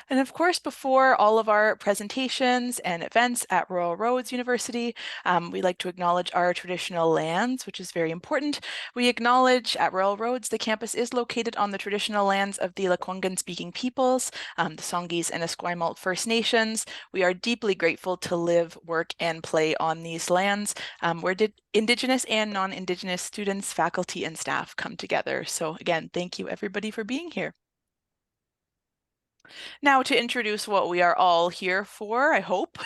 And of course, before all of our presentations and events at Royal Roads University, we like to acknowledge our traditional lands, which is very important. We acknowledge at Royal Roads the campus is located on the traditional lands of the Lekwungen-speaking peoples, the Songhees and Esquimalt First Nations. We are deeply grateful to live, work, and play on these lands, where Indigenous and non-Indigenous students, faculty, and staff come together. So again, thank you everybody for being here. Now, to introduce what we are all here for, I hope,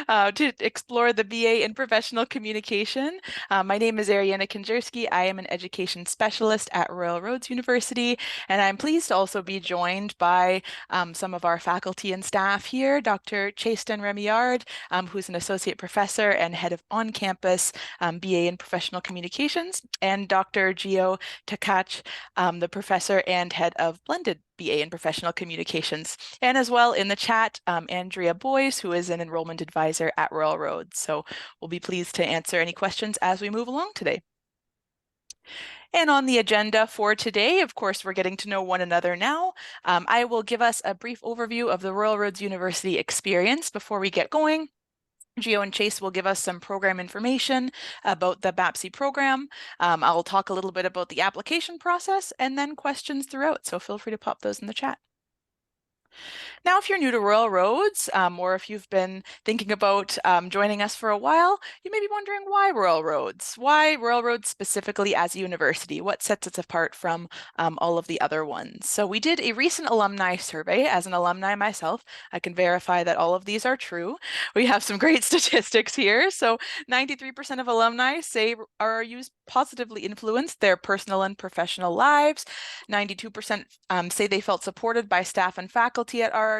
to explore the BA in Professional Communication. My name is Ariana Konjerski. I am an education specialist at Royal Roads University, and I'm pleased to also be joined by some of our faculty and staff here, Dr. Chaseten Remillard, who's an associate professor and head of on-campus BA in Professional Communications, and Dr. Geo Takach, the professor and head of blended BA in Professional Communications. And as well in the chat, Andrea Boyce, who is an enrollment advisor at Royal Roads. So we'll be pleased to answer any questions as we move along today. And on the agenda for today, of course, we're getting to know one another now. I will give us a brief overview of the Royal Roads University experience before we get going. Geo and Chase will give us some program information about the BAPC program. I'll talk a little bit about the application process and then questions throughout. So feel free to pop those in the chat. Now, if you're new to Royal Roads, or if you've been thinking about joining us for a while, you may be wondering why Royal Roads? Why Royal Roads specifically as a university? What sets us apart from all of the other ones? So we did a recent alumni survey. As an alumni myself, I can verify that all of these are true. We have some great statistics here. So 93% of alumni say RRUs positively influenced their personal and professional lives. 92% say they felt supported by staff and faculty at RRU.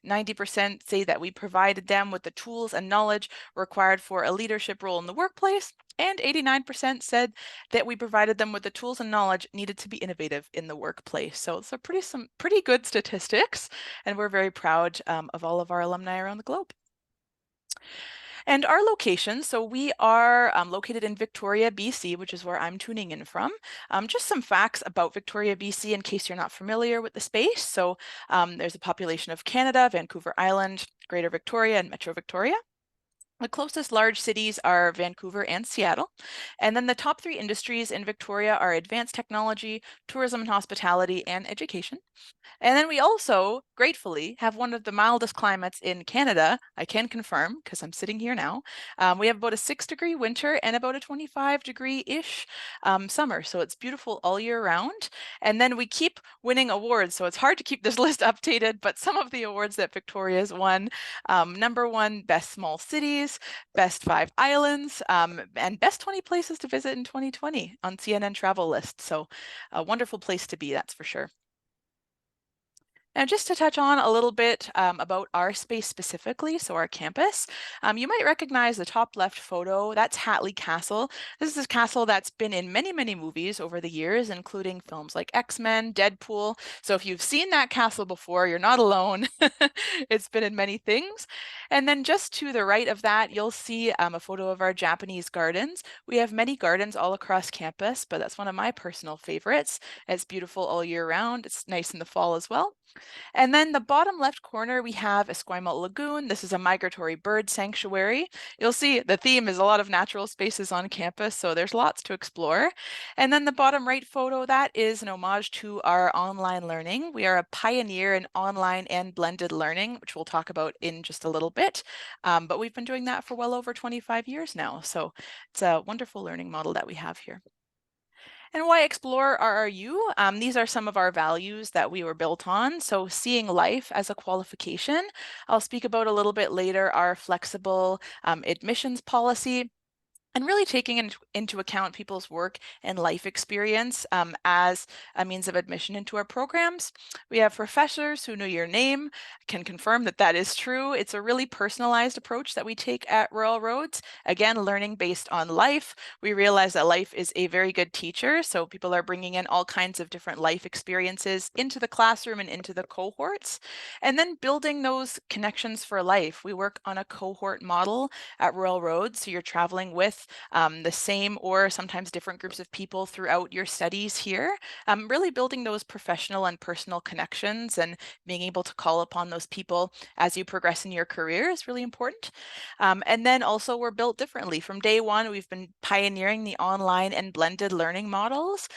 90% say that we provided them with the tools and knowledge required for a leadership role in the workplace. And 89% said that we provided them with the tools and knowledge needed to be innovative in the workplace. So it's some pretty good statistics, and we're very proud of all of our alumni around the globe. And our location, so we are located in Victoria, BC, which is where I'm tuning in from. Just some facts about Victoria, BC, in case you're not familiar with the space. So there's a population of Canada, Vancouver Island, Greater Victoria, and Metro Victoria. The closest large cities are Vancouver and Seattle. And then the top 3 industries in Victoria are advanced technology, tourism and hospitality, and education. And then we also, gratefully, have one of the mildest climates in Canada. I can confirm, because I'm sitting here now. We have about a 6-degree winter and about a 25-degree-ish summer. So it's beautiful all year round. And then we keep winning awards. So it's hard to keep this list updated, but some of the awards that Victoria's won, #1, Best Small Cities, Best 5 Islands, and Best 20 Places to Visit in 2020 on CNN Travel List. So a wonderful place to be, that's for sure. Now, just to touch on a little bit about our space specifically, so our campus, you might recognize the top left photo. That's Hatley Castle. This is a castle that's been in many, many movies over the years, including films like X-Men, Deadpool. So if you've seen that castle before, you're not alone. It's been in many things. And then just to the right of that, you'll see a photo of our Japanese gardens. We have many gardens all across campus, but that's one of my personal favorites. It's beautiful all year round. It's nice in the fall as well. And then the bottom left corner, we have Esquimalt Lagoon. This is a migratory bird sanctuary. You'll see the theme is a lot of natural spaces on campus, so there's lots to explore. And then the bottom right photo, that is an homage to our online learning. We are a pioneer in online and blended learning, which we'll talk about in just a little bit. But we've been doing that for well over 25 years now. So it's a wonderful learning model that we have here. And why explore RRU? These are some of our values that we were built on. So seeing life as a qualification. I'll speak about a little bit later our flexible admissions policy, and really taking into account people's work and life experience as a means of admission into our programs. We have professors who know your name, can confirm that that is true. It's a really personalized approach that we take at Royal Roads. Again, learning based on life. We realize that life is a very good teacher, so people are bringing in all kinds of different life experiences into the classroom and into the cohorts. And then building those connections for life. We work on a cohort model at Royal Roads, so you're traveling with with the same or sometimes different groups of people throughout your studies here. Really building those professional and personal connections and being able to call upon those people as you progress in your career is really important. And then also we're built differently. From day one, we've been pioneering the online and blended learning models.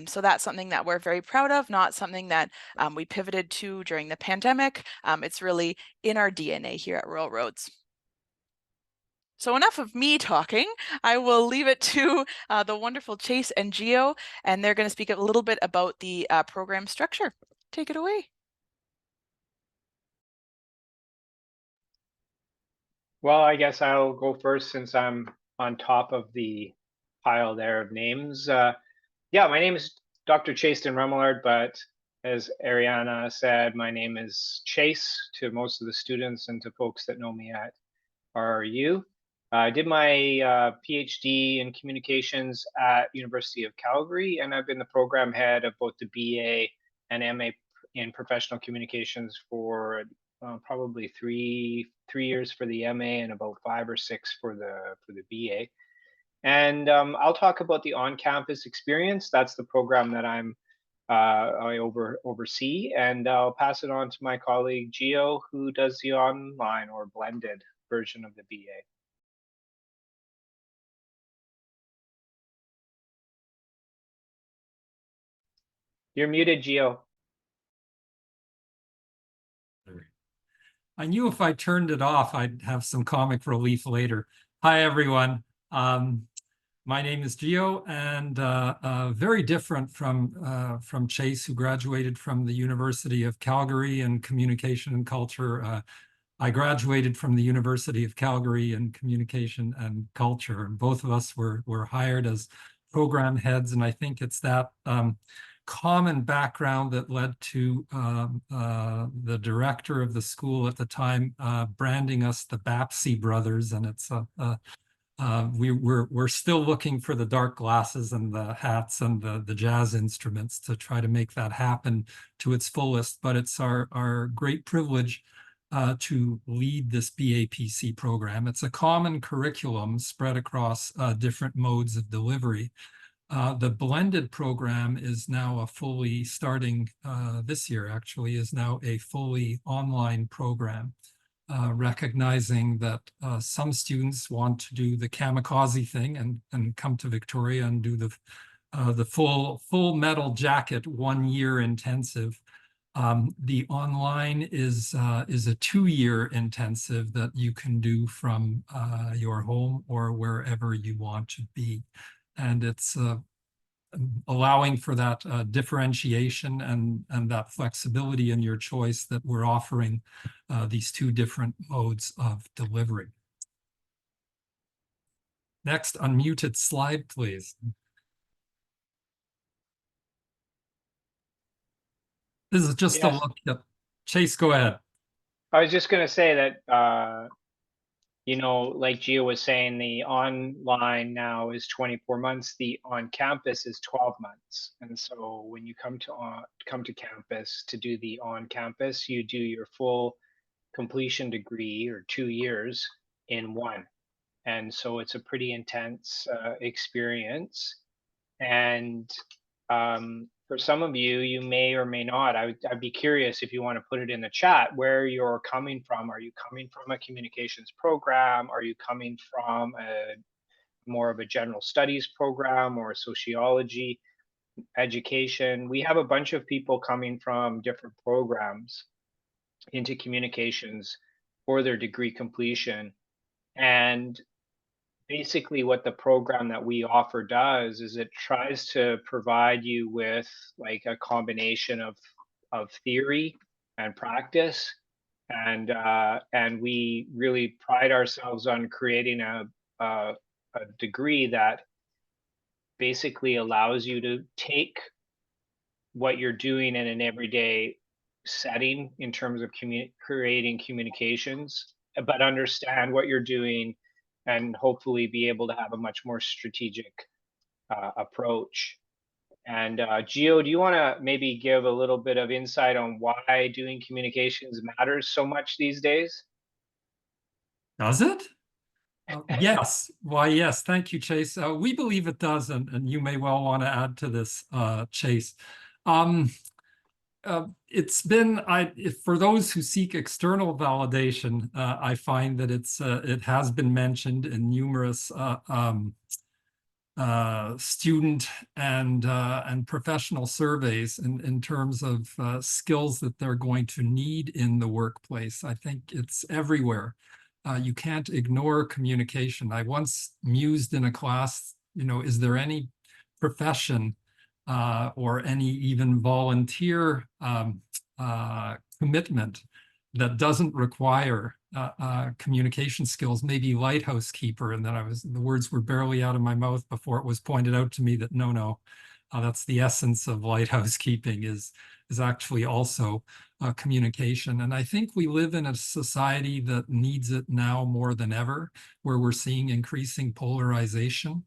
So that's something that we're very proud of, not something that we pivoted to during the pandemic. It's really in our DNA here at Rural Roads. So enough of me talking. I will leave it to the wonderful Chase and Geo, and they're going to speak a little bit about the program structure. Take it away. Well, I guess I'll go first since I'm on top of the pile there of names. Yeah, my name is Dr. Chaseten Remillard, but as Ariana said, my name is Chase to most of the students and to folks that know me at RRU. I did my PhD in communications at University of Calgary, and I've been the program head of both the BA and MA in professional communications for probably three years for the MA and about 5 or 6 for the BA. And I'll talk about the on-campus experience. That's the program that I oversee, and I'll pass it on to my colleague Geo, who does the online or blended version of the BA. You're muted, Geo. I knew if I turned it off, I'd have some comic relief later. Hi, everyone. My name is Geo, and very different from Chase, who graduated from the University of Calgary in Communication and Culture. I graduated from the University of Calgary in Communication and Culture, and both of us were hired as program heads, and I think it's that common background that led to the director of the school at the time branding us the BAPC brothers, and it's we're still looking for the dark glasses and the hats and the jazz instruments to try to make that happen to its fullest. But it's our great privilege to lead this BAPC program. It's a common curriculum spread across different modes of delivery. The blended program is now starting this year actually, is now a fully online program. Recognizing that some students want to do the kamikaze thing and come to Victoria and do the full metal jacket 1 year intensive. The online is a 2-year intensive that you can do from your home or wherever you want to be, and it's allowing for that differentiation and that flexibility in your choice that we're offering these 2 different modes of delivery. Next, unmuted slide, please. This is just a look at Chase. Go ahead. I was just going to say that, you know, like Gio was saying, the online now is 24 months. The on-campus is 12 months. And so when you come to campus to do the on-campus, you do your full completion degree or 2 years in one. And so it's a pretty intense experience. And for some of you, you may or may not. I'd be curious if you want to put it in the chat where you're coming from. Are you coming from a communications program? Are you coming from more of a general studies program or sociology education? We have a bunch of people coming from different programs into communications for their degree completion. And basically what the program that we offer does is it tries to provide you with like a combination of theory and practice, and we really pride ourselves on creating a degree that basically allows you to take what you're doing in an everyday setting in terms of creating communications, but understand what you're doing and hopefully be able to have a much more strategic approach. And Gio, do you want to maybe give a little bit of insight on why doing communications matters so much these days? Does it? Yes, why, yes, thank you, Chase. We believe it does, and you may well want to add to this, Chase. It's been, for those who seek external validation, I find that it has been mentioned in numerous student and professional surveys in terms of skills that they're going to need in the workplace. I think it's everywhere. You can't ignore communication. I once mused in a class, is there any profession or any even volunteer commitment that doesn't require communication skills, maybe lighthouse keeper. And then the words were barely out of my mouth before it was pointed out to me that no, that's the essence of lighthouse keeping is actually also communication. And I think we live in a society that needs it now more than ever, where we're seeing increasing polarization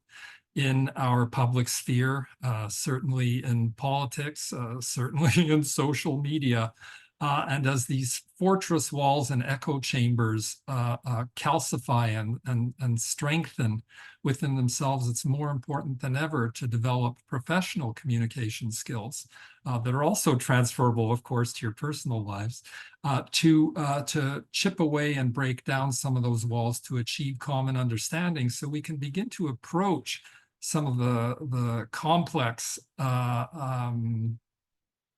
in our public sphere, certainly in politics, certainly in social media. And as these fortress walls and echo chambers calcify and strengthen within themselves, it's more important than ever to develop professional communication skills that are also transferable, of course, to your personal lives, to chip away and break down some of those walls to achieve common understanding so we can begin to approach some of the complex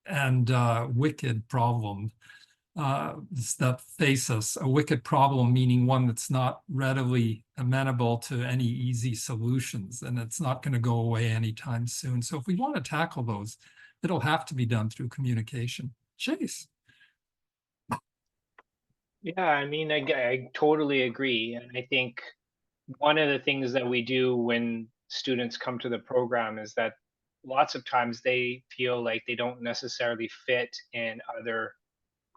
and wicked problem that face us. A wicked problem meaning one that's not readily amenable to any easy solutions, and it's not going to go away anytime soon. So if we want to tackle those, it'll have to be done through communication. Chase. Yeah, I mean, I totally agree. And I think one of the things that we do when students come to the program is that lots of times they feel like they don't necessarily fit in other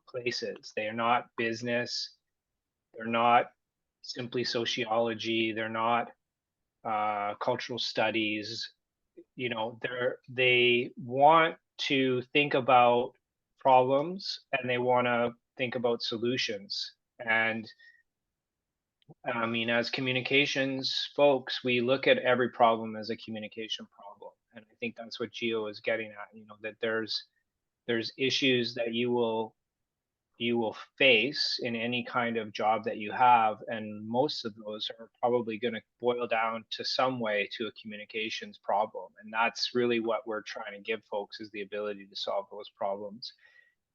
places. They are not business, they're not simply sociology, they're not cultural studies. They want to think about problems and they want to think about solutions. And I mean, as communications folks, we look at every problem as a communication problem. And I think that's what Geo is getting at, that there's issues that you will face in any kind of job that you have, and most of those are probably going to boil down to some way to a communications problem. And that's really what we're trying to give folks, is the ability to solve those problems.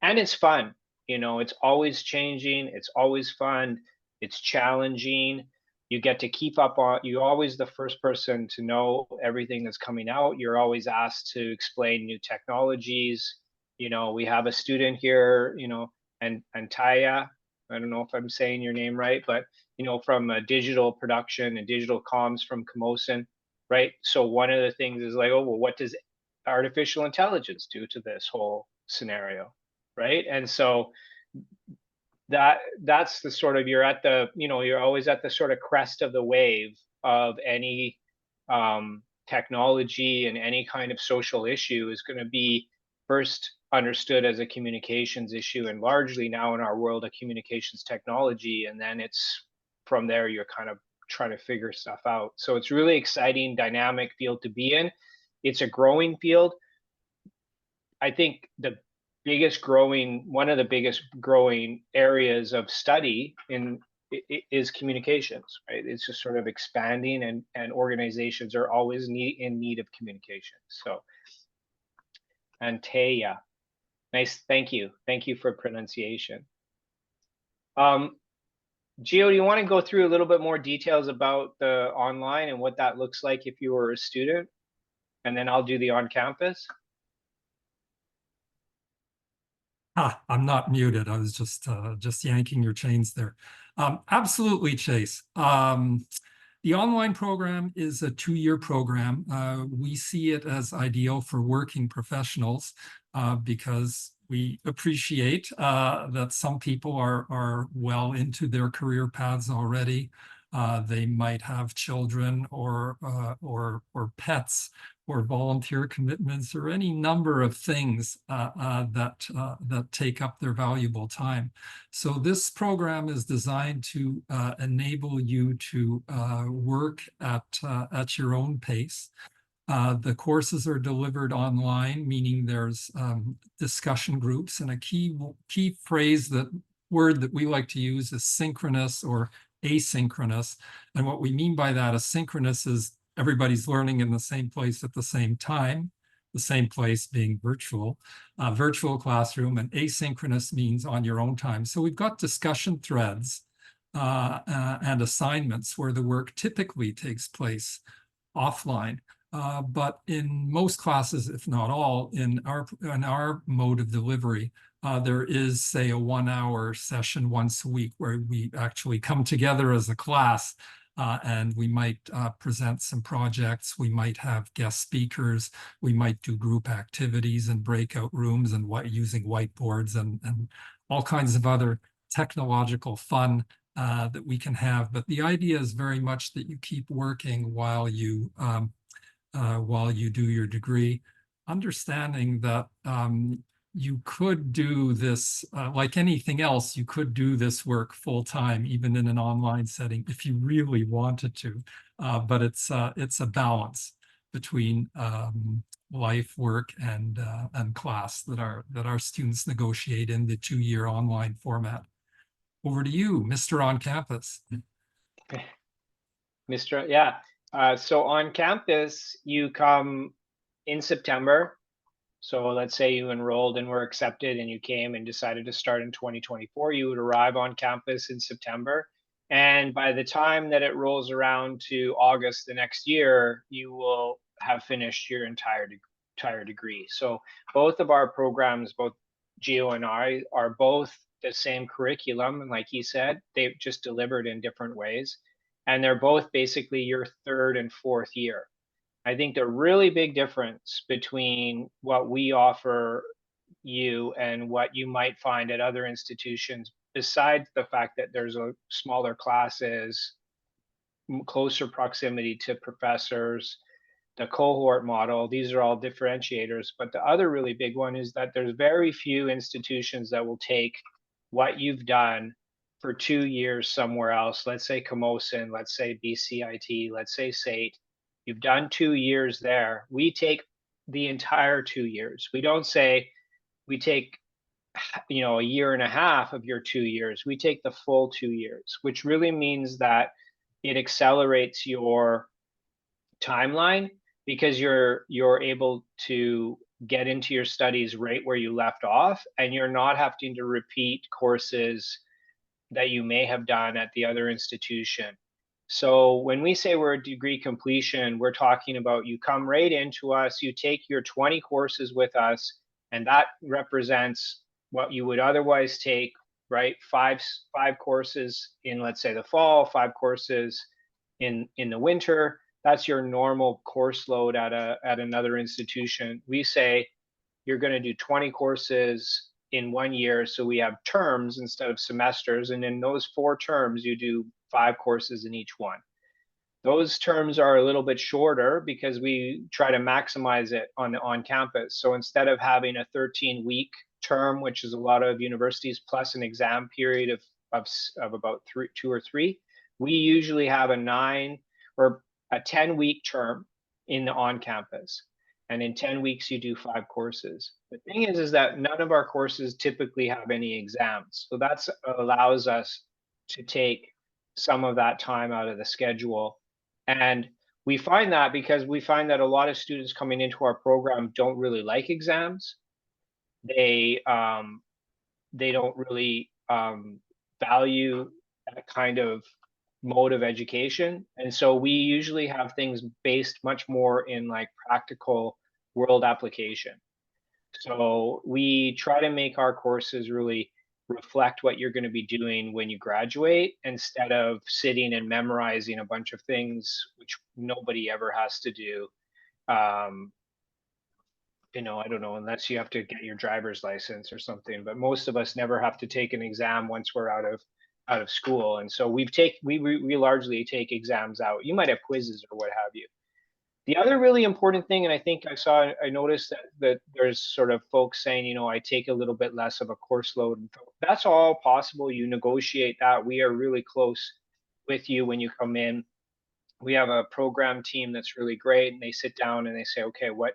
And it's fun. It's always changing, it's always fun, it's challenging. You get to keep up on, you're always the first person to know everything that's coming out. You're always asked to explain new technologies. We have a student here, and Taya, I don't know if I'm saying your name right, but from digital production and digital comms from Camosun, right? So one of the things is like, oh, well, what does artificial intelligence do to this whole scenario, right? And so that's the sort of, you're always at the sort of crest of the wave of any technology, and any kind of social issue is going to be first understood as a communications issue, and largely now in our world a communications technology, and then it's from there you're kind of trying to figure stuff out. So it's really exciting, dynamic field to be in. It's a growing field. I think one of the biggest growing areas of study is communications, right? It's just sort of expanding, and organizations are always in need of communication. So, Antea, nice, thank you for pronunciation. Geo, do you want to go through a little bit more details about the online and what that looks like if you were a student, and then I'll do the on campus? I'm not muted. I was just yanking your chains there. Absolutely, Chase. The online program is a 2-year program. We see it as ideal for working professionals because we appreciate that some people are well into their career paths already. They might have children or pets or volunteer commitments, or any number of things that take up their valuable time. So this program is designed to enable you to work at your own pace. The courses are delivered online, meaning there's discussion groups, and a key word that we like to use is synchronous or asynchronous. And what we mean by that, asynchronous, is everybody's learning in the same place at the same time, the same place being virtual classroom, and asynchronous means on your own time. So we've got discussion threads and assignments where the work typically takes place offline. But in most classes, if not all, in our mode of delivery, there is, say, a 1-hour session once a week where we actually come together as a class, and we might present some projects. We might have guest speakers. We might do group activities in breakout rooms and using whiteboards and all kinds of other technological fun that we can have. But the idea is very much that you keep working while you do your degree, understanding that you could do this, like anything else, you could do this work full time, even in an online setting, if you really wanted to. But it's a balance between life, work, and class that our students negotiate in the 2-year online format. Over to you, Mr. On Campus. Mr. Yeah. So on campus, you come in September. So let's say you enrolled and were accepted and you came and decided to start in 2024, you would arrive on campus in September. And by the time that it rolls around to August the next year, you will have finished your entire degree. So both of our programs, both Geo and I, are both the same curriculum. And like he said, they've just delivered in different ways. And they're both basically your 3rd and 4th year. I think the really big difference between what we offer you and what you might find at other institutions, besides the fact that there's a smaller classes, closer proximity to professors, the cohort model, these are all differentiators. But the other really big one is that there's very few institutions that will take what you've done for 2 years somewhere else. Let's say Camosun, let's say BCIT, let's say SAIT. You've done 2 years there. We take the entire 2 years. We don't say we take, a year and a half of your 2 years. We take the full 2 years, which really means that it accelerates your timeline because you're able to get into your studies right where you left off, and you're not having to repeat courses that you may have done at the other institution. So when we say we're a degree completion, we're talking about you come right into us, you take your 20 courses with us, and that represents what you would otherwise take, right? Five courses in, let's say, the fall, 5 courses in the winter. That's your normal course load at another institution. We say you're going to do 20 courses in 1 year, so we have terms instead of semesters, and in those 4 terms you do 5 courses in each one. Those terms are a little bit shorter because we try to maximize it on campus. So instead of having a 13-week term, which is a lot of universities, plus an exam period of about 2 or 3, we usually have a 9 or a 10-week term in the on-campus. And in 10 weeks, you do 5 courses. The thing is that none of our courses typically have any exams. So that allows us to take some of that time out of the schedule. And we find that because we find that a lot of students coming into our program don't really like exams. They don't really value that kind of mode of education. And so we usually have things based much more in like practical world application. So we try to make our courses really reflect what you're going to be doing when you graduate, instead of sitting and memorizing a bunch of things, which nobody ever has to do. I don't know, unless you have to get your driver's license or something, but most of us never have to take an exam once we're out of school. And so we largely take exams out. You might have quizzes or what have you, The other really important thing, and I noticed that there's sort of folks saying, you know, I take a little bit less of a course load. That's all possible. You negotiate that. We are really close with you when you come in. We have a program team that's really great, and they sit down and they say, okay, what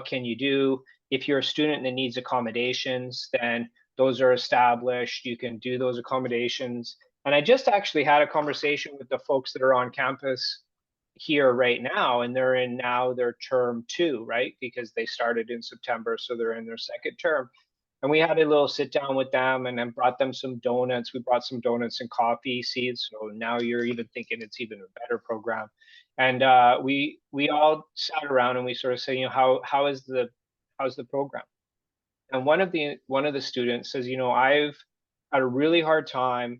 can you do? If you're a student that needs accommodations, then those are established. You can do those accommodations. And I just actually had a conversation with the folks that are on campus here right now, and they're in now their term 2, right? Because they started in September, so they're in their second term. And we had a little sit down with them and then brought them some donuts. We brought some donuts and coffee seeds. So now you're even thinking it's even a better program. And we all sat around and we sort of say, you know, how's the program? And one of the students says, you know, I've had a really hard time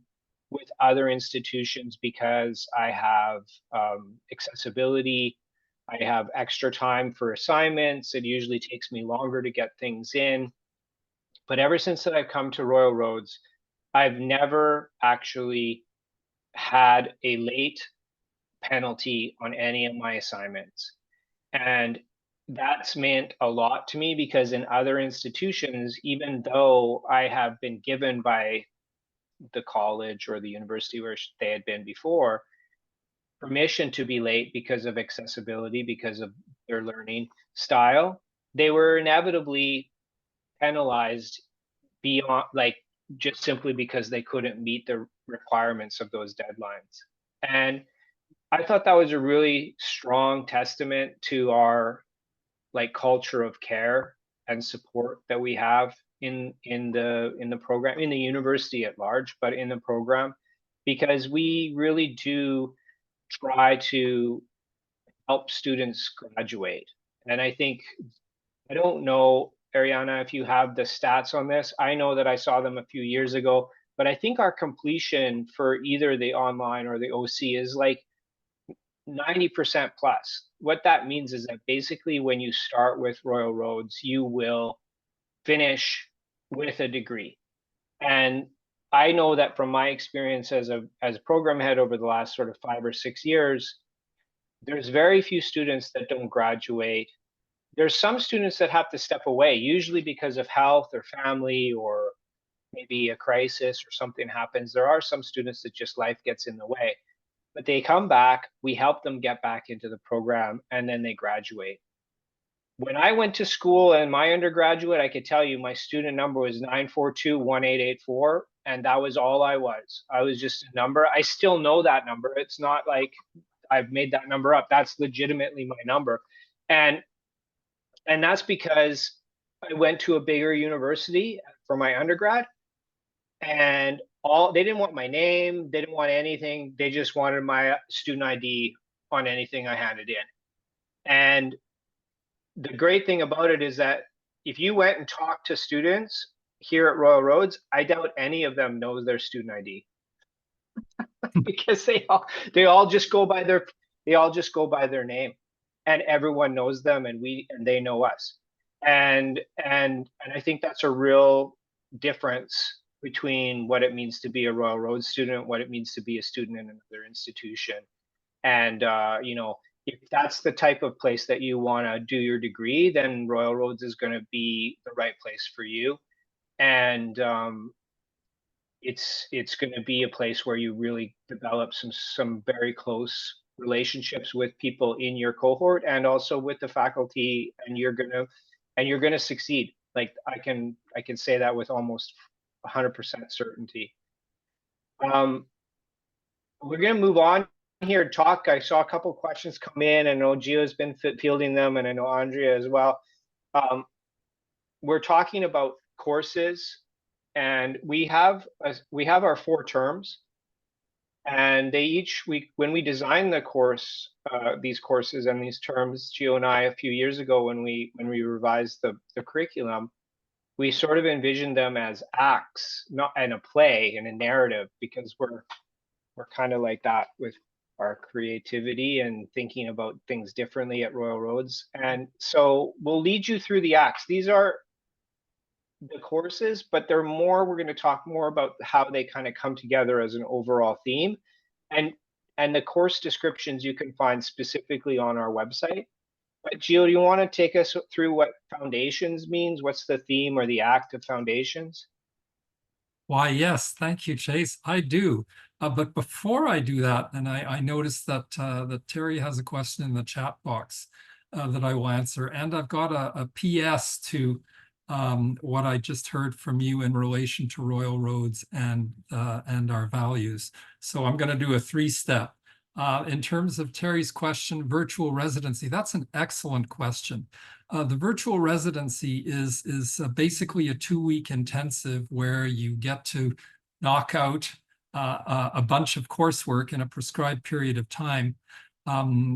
with other institutions because I have accessibility. I have extra time for assignments. It usually takes me longer to get things in. But ever since that I've come to Royal Roads, I've never actually had a late penalty on any of my assignments. And that's meant a lot to me because in other institutions, even though I have been given by the college or the university where they had been before permission to be late because of accessibility, because of their learning style, they were inevitably penalized beyond, like, just simply because they couldn't meet the requirements of those deadlines. And I thought that was a really strong testament to our like culture of care and support that we have in the program, in the university at large, but in the program, because we really do try to help students graduate. And I think, I don't know, Ariana, if you have the stats on this. I know that I saw them a few years ago, but I think our completion for either the online or the OC is like 90% plus. What that means is that basically when you start with Royal Roads, you will finish with a degree. And I know that from my experience as a program head over the last sort of 5 or 6 years, there's very few students that don't graduate. There's some students that have to step away, usually because of health or family or maybe a crisis or something happens. There are some students that just life gets in the way, but they come back, we help them get back into the program, and then they graduate. When I went to school and my undergraduate, I could tell you my student number was 9421884, and that was all I was. I was just a number. I still know that number. It's not like I've made that number up. That's legitimately my number. And that's because I went to a bigger university for my undergrad, and they didn't want my name, they didn't want anything. They just wanted my student ID on anything I handed in. And the great thing about it is that if you went and talked to students here at Royal Roads, I doubt any of them knows their student ID because they all just go by their name, and everyone knows them, and they know us. And I think that's a real difference between what it means to be a Royal Roads student, what it means to be a student in another institution. And you know, if that's the type of place that you want to do your degree, then Royal Roads is going to be the right place for you. And it's going to be a place where you really develop some very close relationships with people in your cohort and also with the faculty, and you're going to succeed. Like I can say that with almost 100% certainty. We're going to move on here and talk. I saw a couple of questions come in. I know Geo's been fielding them, and I know Andrea as well. We're talking about courses, and we have our 4 terms, and when we designed the course, these courses and these terms, Geo and I, a few years ago, when we revised the curriculum, we sort of envisioned them as acts, not in a play, in a narrative, because we're kind of like that with our creativity and thinking about things differently at Royal Roads. And so we'll lead you through the acts. These are the courses, but we're going to talk more about how they kind of come together as an overall theme. And the course descriptions you can find specifically on our website. But Geo, do you want to take us through what foundations means? What's the theme or the act of foundations? Why, yes, thank you, Chase. I do. But before I do that, and I noticed that that Terry has a question in the chat box that I will answer, and I've got a PS to what I just heard from you in relation to Royal Roads and our values. So I'm going to do a three-step. In terms of Terry's question, virtual residency, that's an excellent question. The virtual residency is basically a 2-week intensive where you get to knock out a bunch of coursework in a prescribed period of time,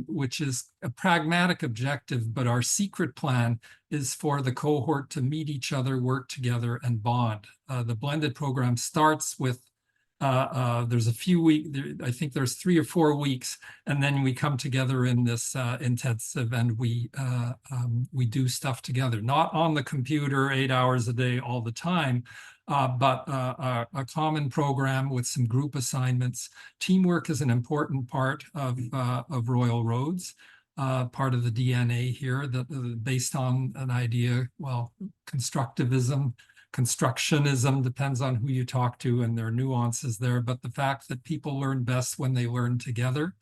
which is a pragmatic objective, but our secret plan is for the cohort to meet each other, work together, and bond. The blended program starts with there's a few weeks, I think there's 3 or 4 weeks, and then we come together in this intensive and we do stuff together, not on the computer 8 hours a day all the time, but a common program with some group assignments. Teamwork is an important part of Royal Roads. Part of the DNA here that based on an idea, well, constructionism depends on who you talk to, and there are nuances there, but the fact that people learn best when they learn together.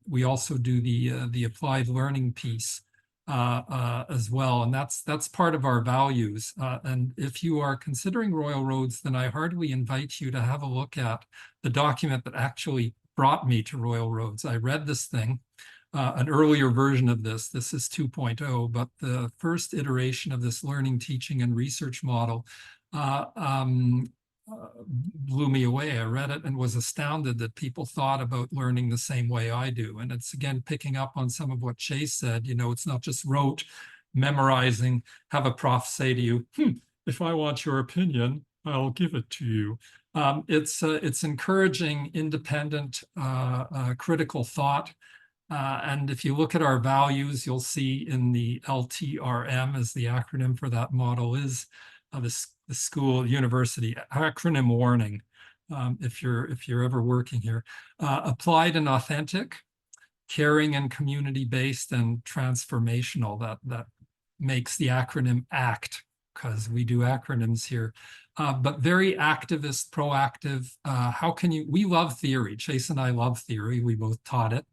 We also do the applied learning piece as well, and that's part of our values. And if you are considering Royal Roads, then I heartily invite you to have a look at the document that actually brought me to Royal Roads. I read this thing. An earlier version of this. This is 2.0, but the first iteration of this learning, teaching, and research model blew me away. I read it and was astounded that people thought about learning the same way I do. And it's, again, picking up on some of what Chase said. You know, it's not just rote, memorizing, have a prof say to you, if I want your opinion, I'll give it to you. It's encouraging independent, critical thought. And if you look at our values, you'll see in the LTRM, as the acronym for that model is, the school, university, acronym warning, if you're ever working here. Applied and authentic, caring and community-based, and transformational. That makes the acronym ACT, because we do acronyms here. But very activist, proactive. How can you, we love theory. Chase and I love theory. We both taught it.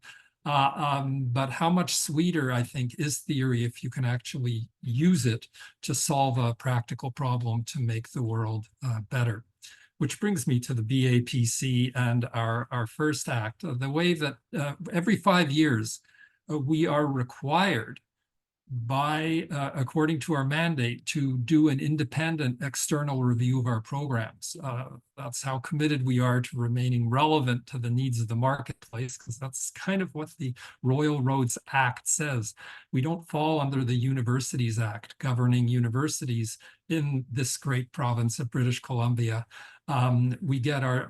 But how much sweeter, I think, is theory if you can actually use it to solve a practical problem to make the world better. Which brings me to the BAPC and our first act. The way that every 5 years, we are required by, according to our mandate, to do an independent external review of our programs. That's how committed we are to remaining relevant to the needs of the marketplace, because that's kind of what the Royal Roads Act says. We don't fall under the Universities Act governing universities in this great province of British Columbia. We get a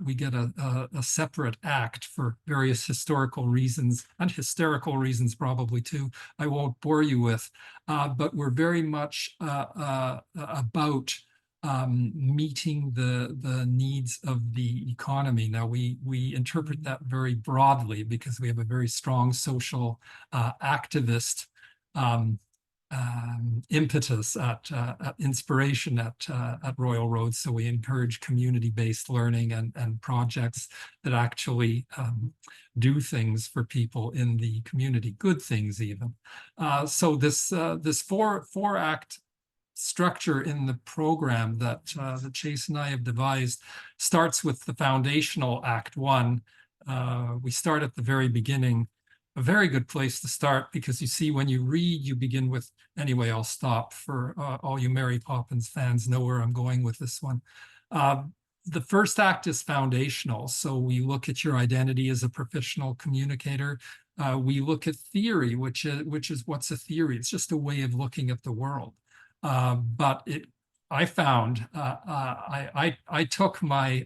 separate act for various historical reasons, and hysterical reasons probably too, I won't bore you with, but we're very much about meeting the needs of the economy. Now, we interpret that very broadly because we have a very strong social activist impetus at inspiration at Royal Roads. So we encourage community-based learning and projects that actually do things for people in the community, good things even. So this four-act structure in the program that Chase and I have devised starts with the foundational Act 1. We start at the very beginning. A very good place to start, because you see, when you read, you begin with, anyway, I'll stop for all you Mary Poppins fans know where I'm going with this one. The first act is foundational. So we look at your identity as a professional communicator. We look at theory, which is what's a theory? It's just a way of looking at the world. But I found, I took my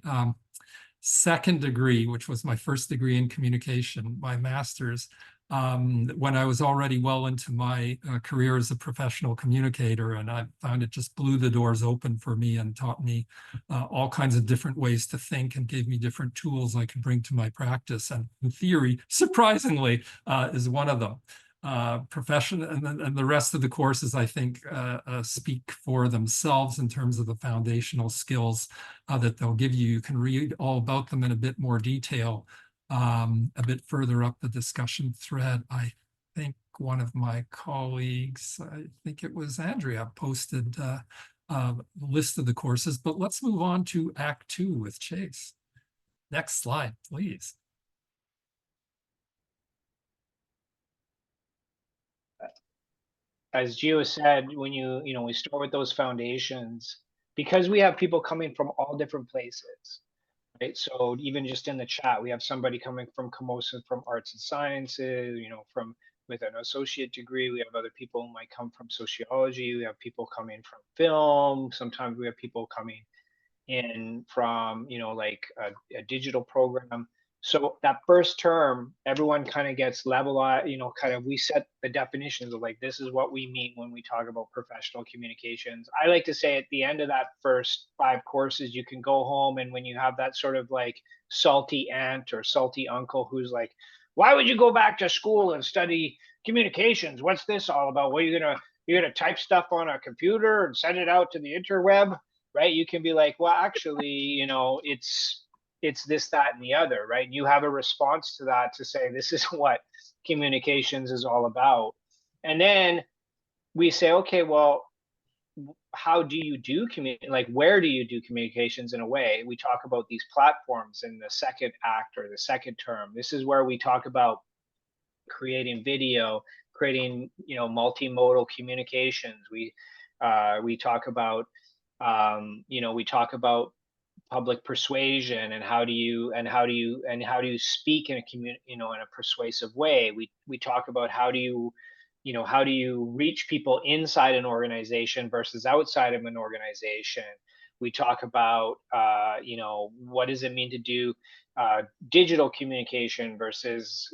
second degree, which was my first degree in communication, my master's, when I was already well into my career as a professional communicator, and I found it just blew the doors open for me and taught me all kinds of different ways to think and gave me different tools I could bring to my practice. And theory, surprisingly, is one of them. profession, and the rest of the courses, I think, speak for themselves in terms of the foundational skills that they'll give you. You can read all about them in a bit more detail a bit further up the discussion thread. I think one of my colleagues, I think it was Andrea, posted a list of the courses, but let's move on to Act 2 with Chase. Next slide, please. As Geo said, when we start with those foundations, because we have people coming from all different places, right? So even just in the chat, we have somebody coming from Camosa from arts and sciences, from with an associate degree. We have other people who might come from sociology. We have people coming from film. Sometimes we have people coming in from, like a digital program. So that first term, everyone kind of gets levelized, we set the definitions of like, this is what we mean when we talk about professional communications. I like to say at the end of that first 5 courses, you can go home, and when you have that sort of like salty aunt or salty uncle who's like, why would you go back to school and study communications? What's this all about? What, you're gonna type stuff on a computer and send it out to the interweb, right? You can be like, well, actually, it's this, that, and the other, right? And you have a response to that to say, this is what communications is all about. And then we say, okay, well, how do you do like, where do you do communications in a way? We talk about these platforms in the second act or the second term. This is where we talk about creating video, creating, multimodal communications. We talk about, we talk about public persuasion and how do you speak in a in a persuasive way. We talk about how do you reach people inside an organization versus outside of an organization. We talk about what does it mean to do digital communication versus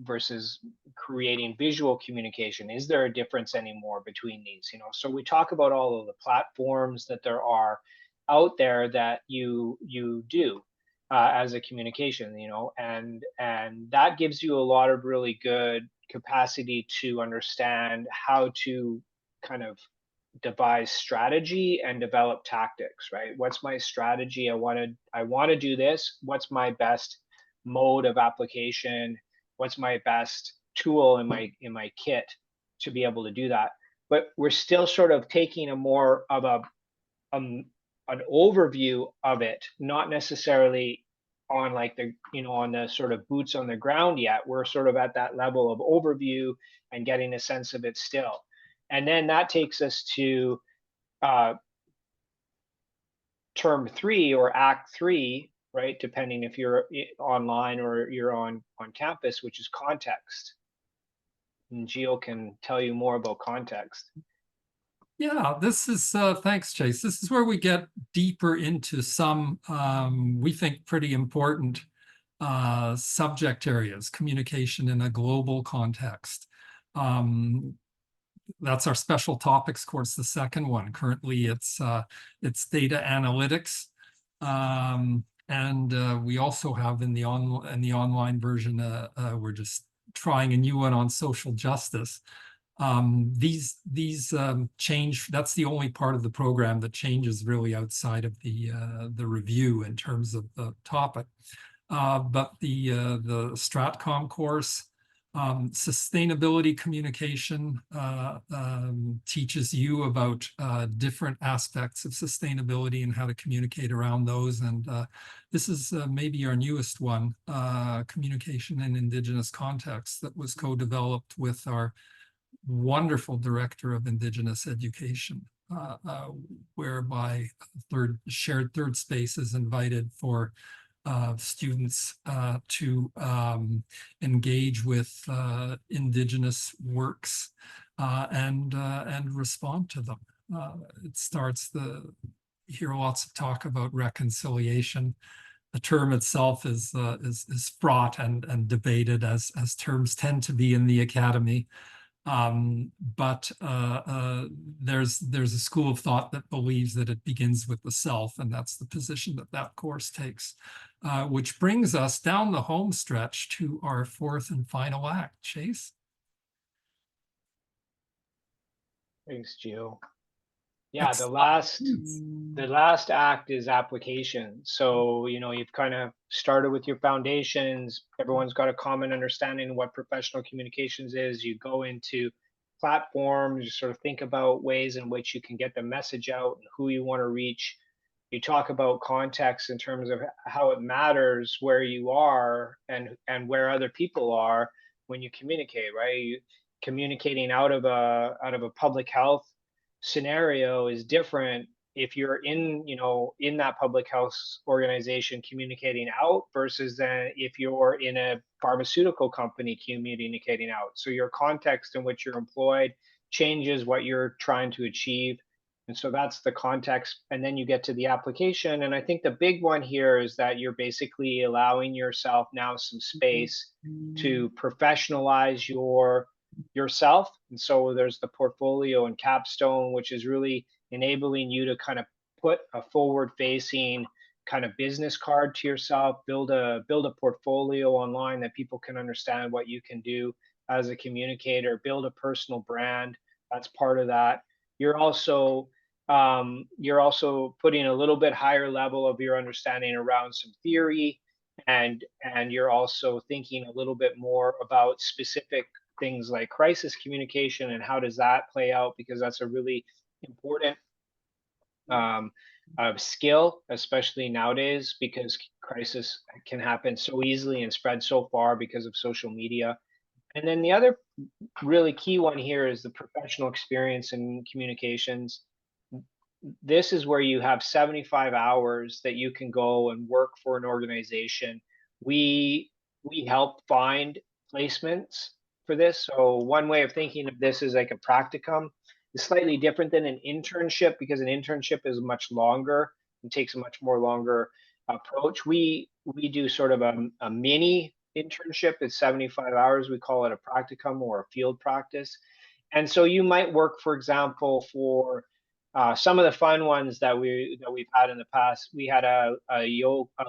versus creating visual communication. Is there a difference anymore between these? So we talk about all of the platforms that there are out there that you do as a communication, and that gives you a lot of really good capacity to understand how to kind of devise strategy and develop tactics, right? What's my strategy? I want to do this. What's my best mode of application? What's my best tool in my kit to be able to do that? But we're still sort of taking a more of an overview of it, not necessarily on like the on the sort of boots on the ground yet. We're sort of at that level of overview and getting a sense of it still. And then that takes us to term 3 or act 3, right? Depending if you're online or you're on campus, which is context. And Geo can tell you more about context. Yeah, this is, thanks, Chase. This is where we get deeper into some, we think, pretty important subject areas, communication in a global context. That's our special topics course, the second one. Currently, it's data analytics. And we also have in the online version, we're just trying a new one on social justice. These change. That's the only part of the program that changes really outside of the review in terms of the topic. But the Stratcom course, sustainability communication, teaches you about different aspects of sustainability and how to communicate around those. And this is maybe our newest one, communication in Indigenous contexts, that was co-developed with our wonderful director of Indigenous education, whereby shared third space is invited for students to engage with Indigenous works and respond to them. It starts you hear lots of talk about reconciliation. The term itself is fraught and debated, as terms tend to be in the academy. But there's a school of thought that believes that it begins with the self, and that's the position that that course takes, which brings us down the home stretch to our fourth and final act. Chase? Thanks, Geo. Yeah, the last act is application. So, you know, you've kind of started with your foundations. Everyone's got a common understanding of what professional communications is. You go into platforms, you sort of think about ways in which you can get the message out and who you want to reach. You talk about context in terms of how it matters where you are and where other people are when you communicate, right? Communicating out of a public health scenario is different if you're in, you know, in that public health organization communicating out versus then if you're in a pharmaceutical company communicating out. So your context in which you're employed changes what you're trying to achieve. And so that's the context. And then you get to the application. And I think the big one here is that you're basically allowing yourself now some space to professionalize yourself. And so there's the portfolio and capstone, which is really enabling you to kind of put a forward facing kind of business card to yourself, build a portfolio online that people can understand what you can do as a communicator, build a personal brand. That's part of that. You're also putting a little bit higher level of your understanding around some theory, and you're also thinking a little bit more about specific things like crisis communication and how does that play out, because that's a really important skill, especially nowadays, because crisis can happen so easily and spread so far because of social media. And then the other really key one here is the professional experience in communications. This is where you have 75 hours that you can go and work for an organization. We help find placements for this. So one way of thinking of this is like a practicum. It's slightly different than an internship because an internship is much longer and takes a much more longer approach. We do sort of a mini internship. It's 75 hours. We call it a practicum or a field practice. And so you might work, for example, for some of the fun ones that we've had in the past. We had a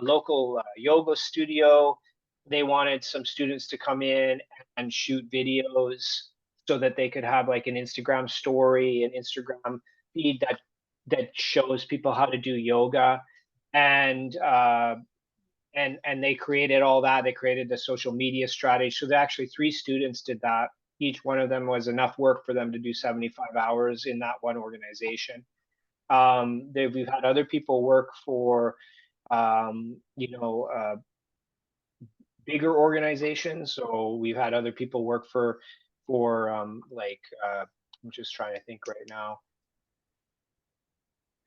local yoga studio. They wanted some students to come in and shoot videos so that they could have like an Instagram story, an Instagram feed that shows people how to do yoga, and they created all that. They created the social media strategy. So actually 3 students did that. Each one of them was enough work for them to do 75 hours in that one organization. We've had other people work for, bigger organizations. So we've had other people work for I'm just trying to think right now.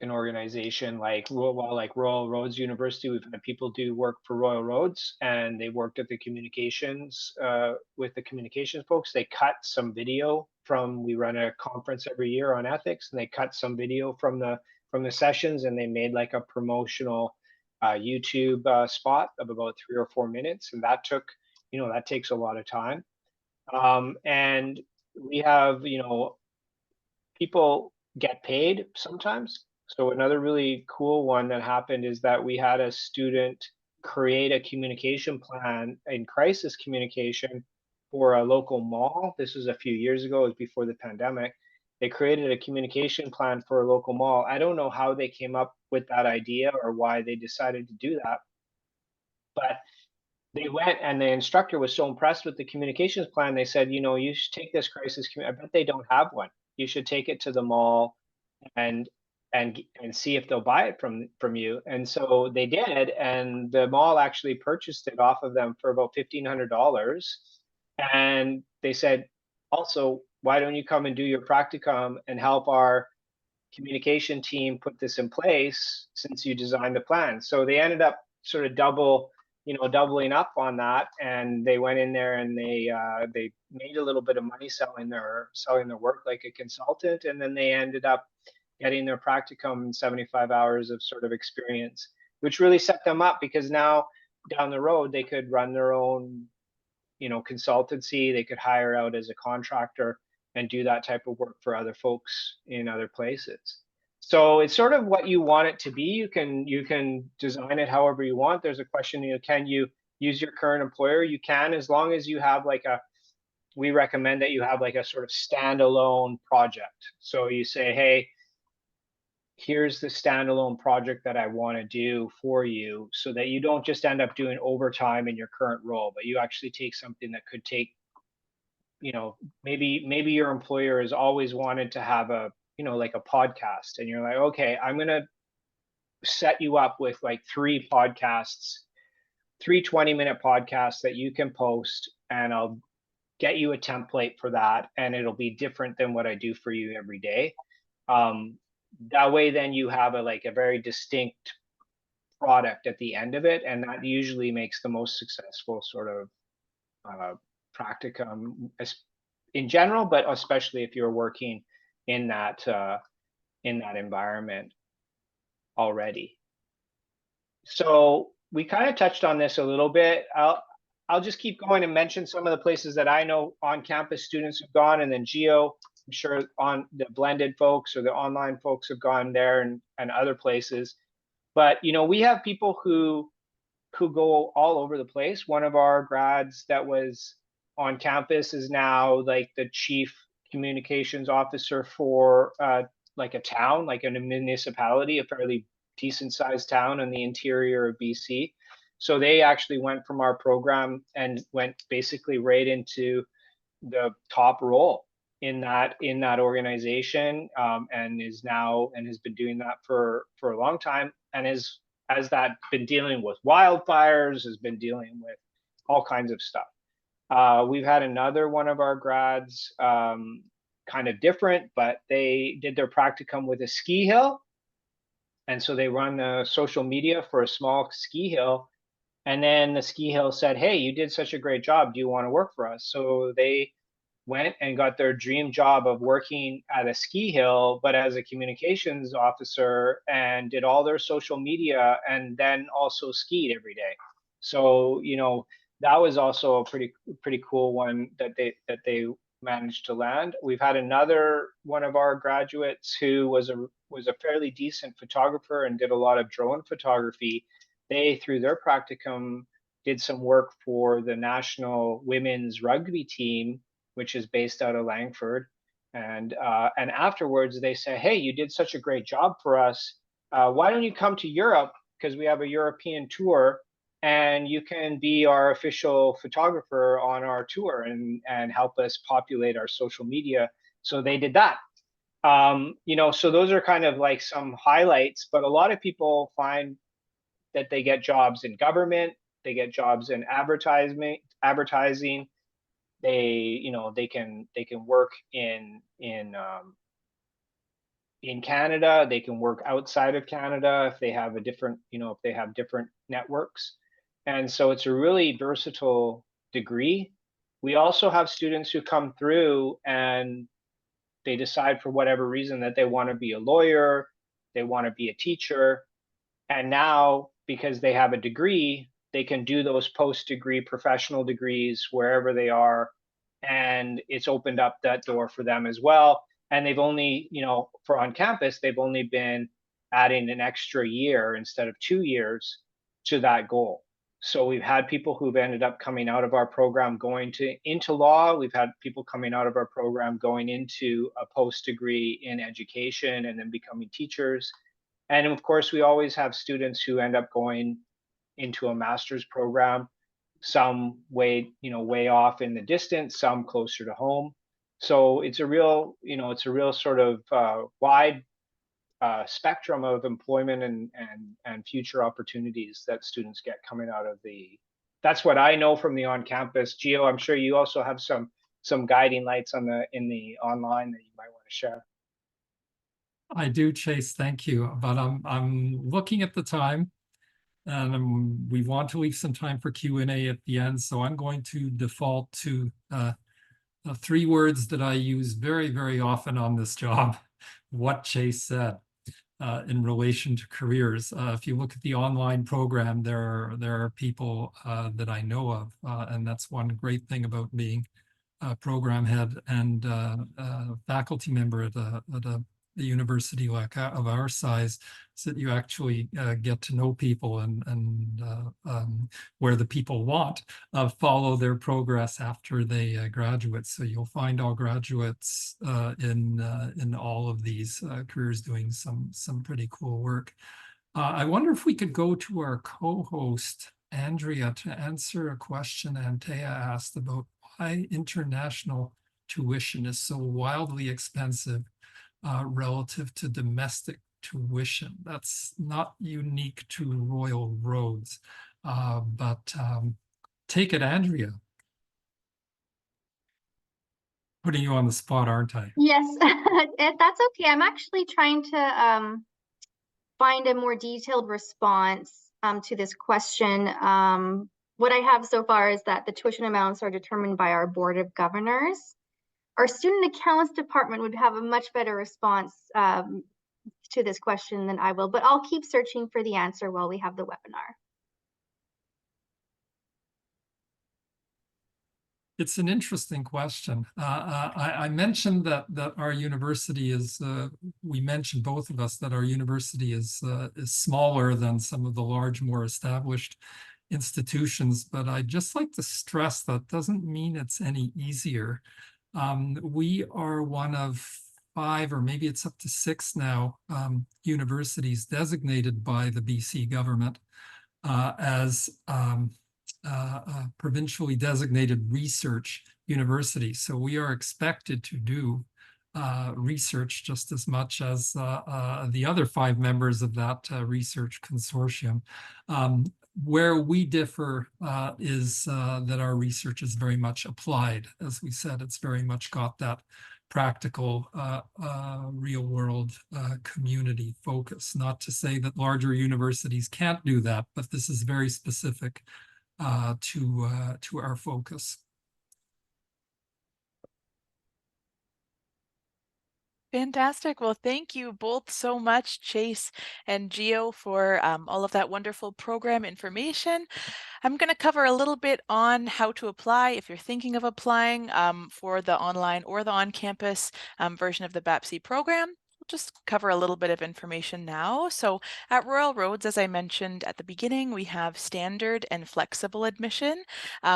An organization like Royal Roads University. We've had people do work for Royal Roads, and they worked at the communications with the communications folks. They cut some video from, we run a conference every year on ethics, and they cut some video from the sessions, and they made like a promotional YouTube spot of about 3 or 4 minutes, and that took, that takes a lot of time. And we have, people get paid sometimes. So another really cool one that happened is that we had a student create a communication plan in crisis communication for a local mall. This was a few years ago, it was before the pandemic. They created a communication plan for a local mall. I don't know how they came up with that idea or why they decided to do that, but they went, and the instructor was so impressed with the communications plan. They said, you should take this crisis. I bet they don't have one. You should take it to the mall and see if they'll buy it from you. And so they did, and the mall actually purchased it off of them for about $1,500. And they said, also, why don't you come and do your practicum and help our communication team put this in place since you designed the plan? So they ended up sort of doubling up on that, and they went in there and they made a little bit of money selling their work like a consultant, and then they ended up getting their practicum in 75 hours of sort of experience, which really set them up, because now down the road they could run their own consultancy. They could hire out as a contractor and do that type of work for other folks in other places. So it's sort of what you want it to be. You can design it however you want. There's a question, can you use your current employer? You can, as long as you have like we recommend that you have like a sort of standalone project. So you say, hey, here's the standalone project that I want to do for you, so that you don't just end up doing overtime in your current role, but you actually take something that could take, maybe your employer has always wanted to have like a podcast, and you're like, okay, I'm going to set you up with like 3 podcasts, 3 20-minute podcasts that you can post, and I'll get you a template for that, and it'll be different than what I do for you every day. That way, then you have a very distinct product at the end of it, and that usually makes the most successful sort of practicum in general, but especially if you're working in that environment already. So we kind of touched on this a little bit. I'll just keep going and mention some of the places that I know on-campus students have gone, and then Geo, I'm sure on the blended folks or the online folks have gone there, and other places. But we have people who go all over the place. One of our grads that was on campus is now like the chief communications officer for like a town, like in a municipality, a fairly decent sized town in the interior of BC. So they actually went from our program and went basically right into the top role in that organization, and has been doing that for a long time, and has that been dealing with wildfires, has been dealing with all kinds of stuff. We've had another one of our grads, kind of different, but they did their practicum with a ski hill, and so they run the social media for a small ski hill. And then the ski hill said, hey, you did such a great job. Do you want to work for us? So they went and got their dream job of working at a ski hill, but as a communications officer, and did all their social media, and then also skied every day. So, that was also a pretty cool one that they managed to land. We've had another one of our graduates who was a fairly decent photographer and did a lot of drone photography. They, through their practicum, did some work for the national women's rugby team, which is based out of Langford. And afterwards they say, hey, you did such a great job for us. Why don't you come to Europe? Because we have a European tour, and you can be our official photographer on our tour and help us populate our social media. So they did that. So those are kind of like some highlights, but a lot of people find that they get jobs in government, they get jobs in advertising. They can work in Canada. They can work outside of Canada if they have different networks. And so it's a really versatile degree. We also have students who come through and they decide for whatever reason that they want to be a lawyer, they want to be a teacher. And now, because they have a degree, they can do those post-degree professional degrees wherever they are. And it's opened up that door for them as well. And they've only, for on campus, they've only been adding an extra year instead of 2 years to that goal. So we've had people who've ended up coming out of our program going into law. We've had people coming out of our program going into a post-degree in education and then becoming teachers. And of course, we always have students who end up going into a master's program, some way off in the distance, some closer to home. So it's a real sort of wide spectrum of employment and future opportunities that students get coming out of that's what I know from the on-campus. Geo, I'm sure you also have some guiding lights in the online that you might want to share. I do, Chase, thank you. But I'm looking at the time, and we want to leave some time for Q&A at the end. So I'm going to default to 3 words that I use very, very often on this job, what Chase said in relation to careers. If you look at the online program, there are people that I know of, and that's one great thing about being program head and faculty member at a university like of our size, so that you actually get to know people and where the people want follow their progress after they graduate. So you'll find all graduates in all of these careers doing some pretty cool work. I wonder if we could go to our co-host, Andrea, to answer a question Antea asked about why international tuition is so wildly expensive relative to domestic tuition. That's not unique to Royal Roads, but take it, Andrea. Putting you on the spot, aren't I? Yes, if that's okay. I'm actually trying to find a more detailed response to this question. What I have so far is that the tuition amounts are determined by our Board of Governors. Our Student Accounts Department would have a much better response to this question than I will, but I'll keep searching for the answer while we have the webinar. It's an interesting question. I mentioned that our university is. We mentioned, both of us, that our university is smaller than some of the large, more established institutions. But I'd just like to stress that doesn't mean it's any easier. We are one of 5, or maybe it's up to 6 now, universities designated by the BC government as provincially designated research university. So we are expected to do research just as much as the other 5 members of that research consortium. Where we differ is that our research is very much applied. As we said, it's very much got that practical, real world community focus. Not to say that larger universities can't do that, but this is very specific to our focus. Fantastic. Well, thank you both so much, Chase and Geo, for all of that wonderful program information. I'm going to cover a little bit on how to apply if you're thinking of applying for the online or the on-campus version of the BAPC program. We'll just cover a little bit of information now. So at Royal Roads, as I mentioned at the beginning, we have standard and flexible admission.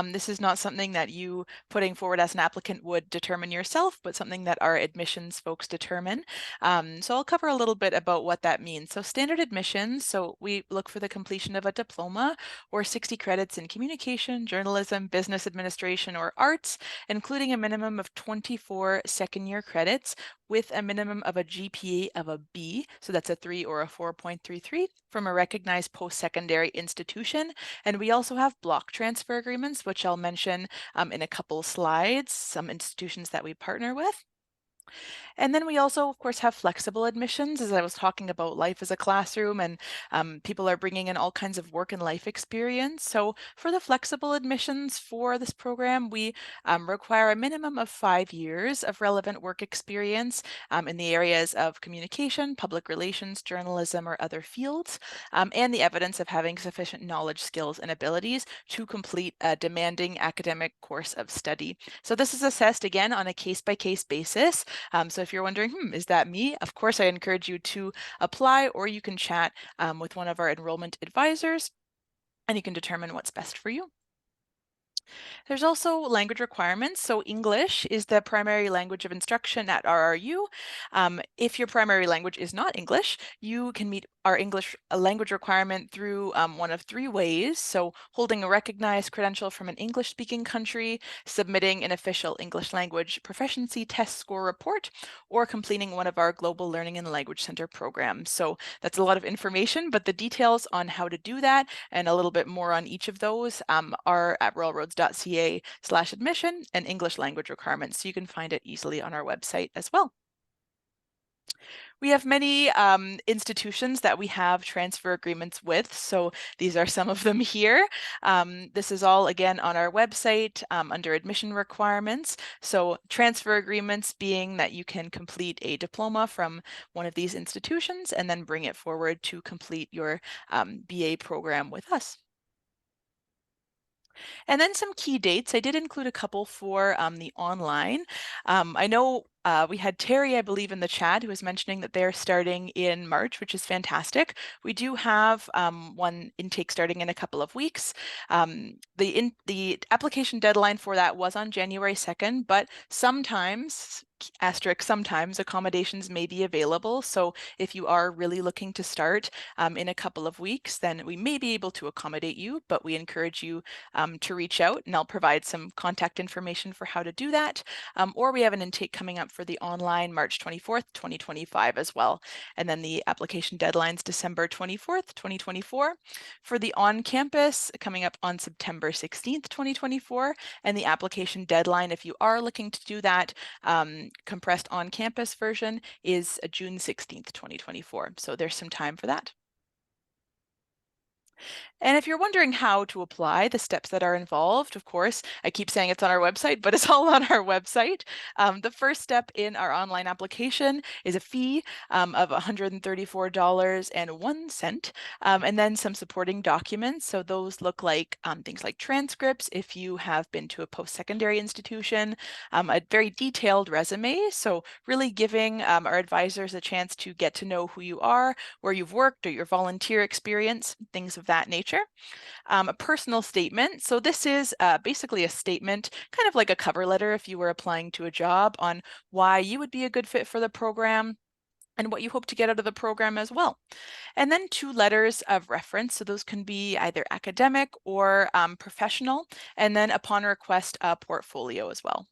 This is not something that you putting forward as an applicant would determine yourself, but something that our admissions folks determine. So I'll cover a little bit about what that means. So standard admissions, so we look for the completion of a diploma or 60 credits in communication, journalism, business administration, or arts, including a minimum of 24 second-year credits with a minimum of a GPA of a B, so that's a 3 or a 4.33, from a recognized post-secondary institution. And we also have block transfer agreements, which I'll mention in a couple slides, some institutions that we partner with. And then we also, of course, have flexible admissions, as I was talking about life as a classroom, and people are bringing in all kinds of work and life experience. So for the flexible admissions for this program, we require a minimum of 5 years of relevant work experience in the areas of communication, public relations, journalism, or other fields, and the evidence of having sufficient knowledge, skills, and abilities to complete a demanding academic course of study. So this is assessed, again, on a case-by-case basis. So if you're wondering, is that me? Of course, I encourage you to apply, or you can chat with one of our enrollment advisors, and you can determine what's best for you. There's also language requirements. So English is the primary language of instruction at RRU. If your primary language is not English, you can meet our English language requirement through one of 3 ways. So holding a recognized credential from an English-speaking country, submitting an official English language proficiency test score report, or completing one of our Global Learning and Language Center programs. So that's a lot of information, but the details on how to do that and a little bit more on each of those are at royalroads.ca/admission and English language requirements. So you can find it easily on our website as well. We have many institutions that we have transfer agreements with, so these are some of them here. This is all, again, on our website under admission requirements. So transfer agreements being that you can complete a diploma from one of these institutions and then bring it forward to complete your BA program with us. And then some key dates. I did include a couple for the online. I know we had Terry, I believe, in the chat who was mentioning that they're starting in March, which is fantastic. We do have one intake starting in a couple of weeks. The application deadline for that was on January 2nd, but sometimes, asterisk, sometimes accommodations may be available. So if you are really looking to start in a couple of weeks, then we may be able to accommodate you, but we encourage you to reach out, and I'll provide some contact information for how to do that. Or we have an intake coming up for the online March 24th, 2025 as well. And then the application deadline's December 24th, 2024. For the on-campus coming up on September 16th, 2024. And the application deadline, if you are looking to do that compressed on-campus version, is June 16th, 2024. So there's some time for that. And if you're wondering how to apply, the steps that are involved, of course, I keep saying it's on our website, but it's all on our website. The first step in our online application is a fee of $134.01, and then some supporting documents. So those look like things like transcripts if you have been to a post-secondary institution, a very detailed resume. So really giving our advisors a chance to get to know who you are, where you've worked, or your volunteer experience, things of that nature. A personal statement. So this is basically a statement, kind of like a cover letter if you were applying to a job, on why you would be a good fit for the program and what you hope to get out of the program as well. And then 2 letters of reference. So those can be either academic or professional. And then upon request, a portfolio as well.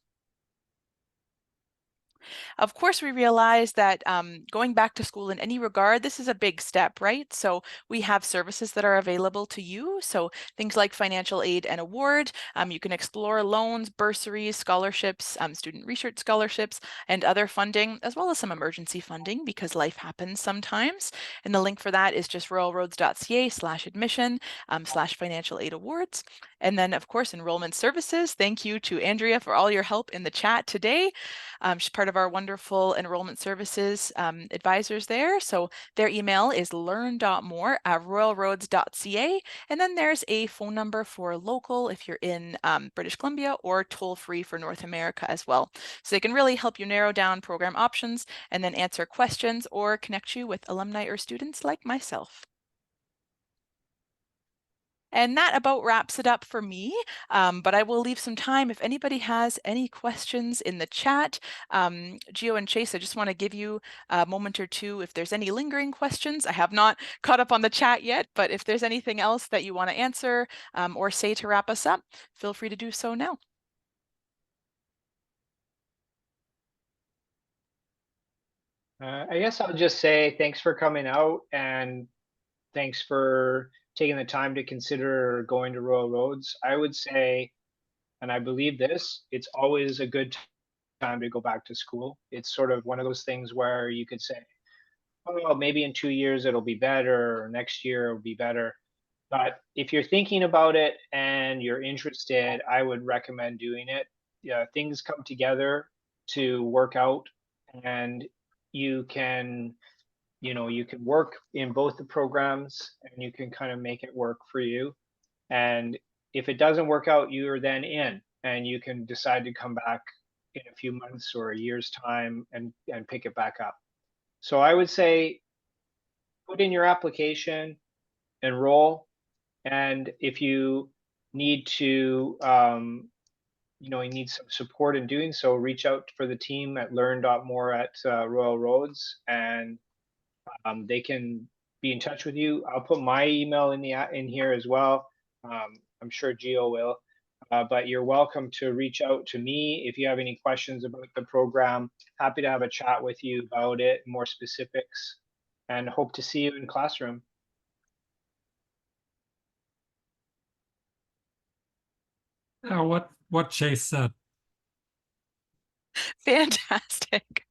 Of course, we realize that going back to school in any regard, this is a big step, right? So we have services that are available to you. So things like financial aid and award. You can explore loans, bursaries, scholarships, student research scholarships, and other funding, as well as some emergency funding because life happens sometimes. And the link for that is just royalroads.ca/admission/financial aid awards. And then, of course, enrollment services. Thank you to Andrea for all your help in the chat today. She's part of our wonderful enrollment services advisors there. So their email is learn.more@royalroads.ca. And then there's a phone number for local if you're in British Columbia, or toll free for North America as well. So they can really help you narrow down program options and then answer questions or connect you with alumni or students like myself. And that about wraps it up for me, but I will leave some time if anybody has any questions in the chat. Geo and Chase, I just want to give you a moment or two if there's any lingering questions. I have not caught up on the chat yet, but if there's anything else that you want to answer or say to wrap us up, feel free to do so now. I guess I'll just say thanks for coming out, and thanks for taking the time to consider going to Royal Roads. I would say, and I believe this, it's always a good time to go back to school. It's sort of one of those things where you could say, oh, maybe in 2 years it'll be better, or next year it'll be better. But if you're thinking about it and you're interested, I would recommend doing it. Yeah, things come together to work out, and you can, you can work in both the programs, and you can kind of make it work for you. And if it doesn't work out, you're then in, and you can decide to come back in a few months or a year's time and pick it back up. So I would say put in your application, enroll, and if you need to, you need some support in doing so, reach out for the team at learn.more at Royal Roads, and they can be in touch with you. I'll put my email in here as well. I'm sure Geo will, but you're welcome to reach out to me if you have any questions about the program. Happy to have a chat with you about it, more specifics, and hope to see you in classroom. What Chase said. Fantastic.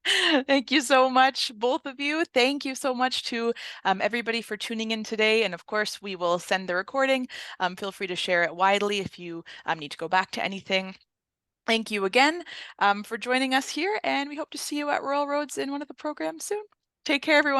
Thank you so much, both of you. Thank you so much to everybody for tuning in today. And of course, we will send the recording. Feel free to share it widely if you need to go back to anything. Thank you again for joining us here, and we hope to see you at Royal Roads in one of the programs soon. Take care, everyone.